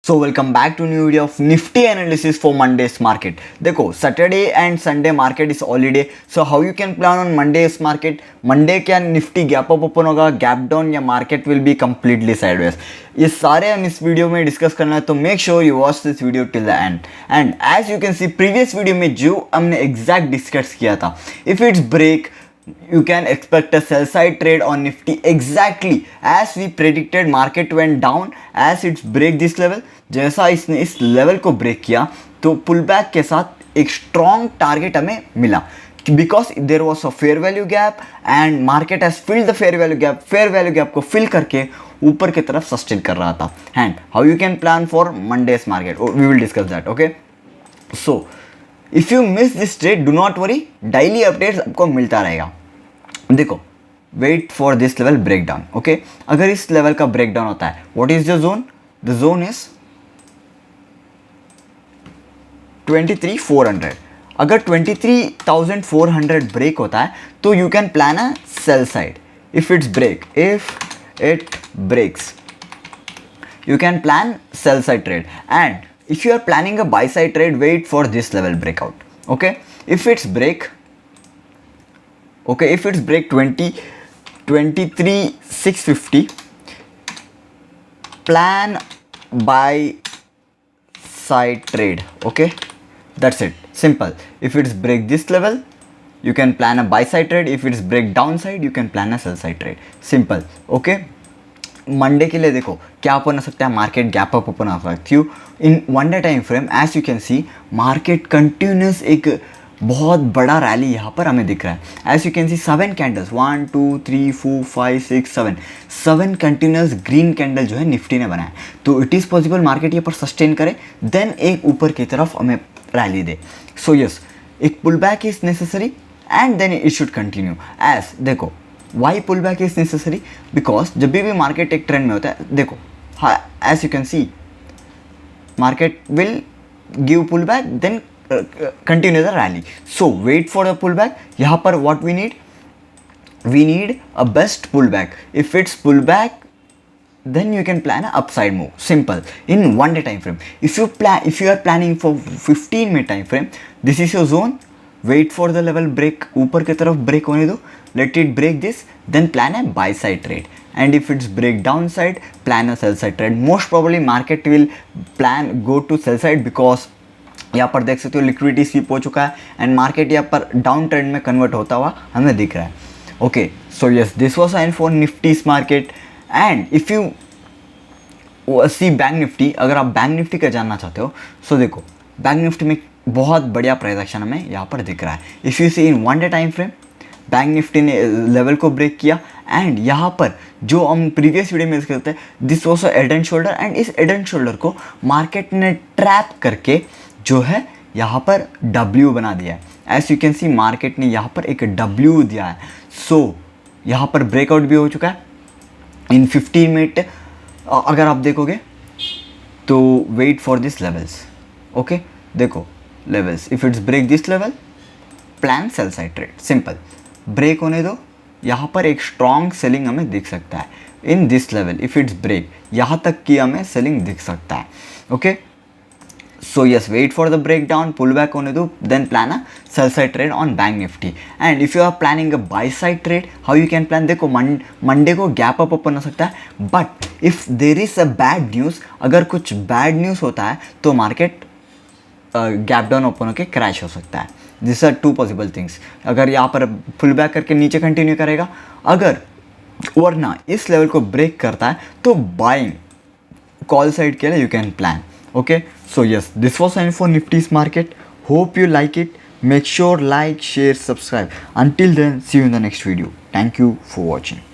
So welcome back to new video of Nifty analysis for Monday's market. देखो Saturday and Sunday market is holiday, so how you can plan on Monday's market. Monday क्या Nifty gap up open होगा, gap down, या market will be completely sideways. ये सारे हम इस video में discuss करना है, तो make sure you watch this video till the end. And as you can see previous video में जो हमने एग्जैक्ट डिस्कस किया था, if it's break you can expect a sell side trade on Nifty exactly as we predicted. Market went down as it's break this level. जैसा इसने इस level को break किया तो पुल बैक के साथ एक स्ट्रॉन्ग टारगेट हमें मिला, because there was a fair value gap and market has filled the fair value gap को फिल करके ऊपर की तरफ सस्टेन कर रहा था। And how you can plan for Monday's market, we will discuss that. Okay, so if you miss this trade do not worry, daily updates आपको मिलता रहेगा। देखो, wait for this level break down. Okay, अगर इस level का break down होता है, what is the zone? The zone is 23,400। अगर 23,400 ब्रेक होता है तो you can plan a sell side. If it's breaks you can plan sell side trade, and if you are planning a buy side trade, wait for this level breakout. Okay, if it's break 23,650, plan buy side trade. Okay, that's it, simple. If it's break this level, you can plan a buy side trade. If it's break downside, you can plan a sell side trade. Simple. Okay, Monday के लिए देखो क्या open हो सकता है, market gap up open हो सकती है in one day time frame. As you can see market continuous एक बहुत बड़ा रैली यहाँ पर हमें दिख रहा है। As you can see 7 candles, 1 2 3 4 5 6 7 continuous green candle जो है निफ्टी ने बनाया। तो इट इज़ पॉसिबल मार्केट यहाँ पर सस्टेन करे, देन एक ऊपर की तरफ हमें रैली दे। सो यस, एक pull back is necessary and then it should continue. As देखो, why pull back is necessary, because जब भी मार्केट एक ट्रेंड में होता है, देखो as you can see market will give pull back then continue the rally. So wait for the pull back. यहाँ पर what we need a best pull back. If it's pull back then you can plan an upside move, simple, in one day time frame. If you are planning for 15 minute time frame, this is your zone. Wait for the level break, ऊपर की तरफ break होने दो, let it break this, then plan a buy side trade. And if it's break down side, plan a sell side trade. Most probably market will go to sell side, because यहाँ पर देख सकते हो liquidity SVEEP हो चुका है and market यहाँ पर डाउन ट्रेंड में कन्वर्ट होता हुआ हमें दिख रहा है। Okay, so yes, this was an for Nifty's market. And if you see bank Nifty, अगर आप बैंक निफ्टी का जानना चाहते हो, सो देखो बैंक निफ्टी में बहुत बढ़िया प्राइस एक्शन हमें यहाँ पर दिख रहा है। If you see in one day time frame, bank Nifty ने लेवल को ब्रेक किया एंड यहाँ पर जो हम प्रीवियस वीडियो में करते हैं, this was head and shoulder, and इस हेड एंड शोल्डर को मार्केट ने ट्रैप करके जो है यहाँ पर डब्ल्यू बना दिया है। As you can see market ने यहाँ पर एक डब्ल्यू दिया है। सो यहाँ पर ब्रेकआउट भी हो चुका है इन 15 मिनट। अगर आप देखोगे तो wait for this levels. Okay, देखो levels, if it's break this level, plan sell side trade, simple. Break होने दो, यहाँ पर एक स्ट्रॉन्ग सेलिंग हमें दिख सकता है in this level. If it's break, यहाँ तक की हमें सेलिंग दिख सकता है। Okay, so yes, wait for the breakdown, pull back होने दो, then plan a sell side trade on bank nifty. And if you are planning a buy side trade, how you can plan? देखो Monday को gap up open हो सकता है, but if there is a bad news, अगर कुछ bad news होता है तो मार्केट गैप डाउन ओपन होकर क्रैश हो सकता है। This are 2 possible things. अगर यहाँ पर पुल बैक करके नीचे कंटिन्यू करेगा, अगर वरना इस लेवल को ब्रेक करता है तो बाइंग कॉल साइड के लिए you can plan. Okay, so yes, this was info for Nifty's market. Hope you like it. Make sure like, share, subscribe. Until then, see you in the next video. Thank you for watching.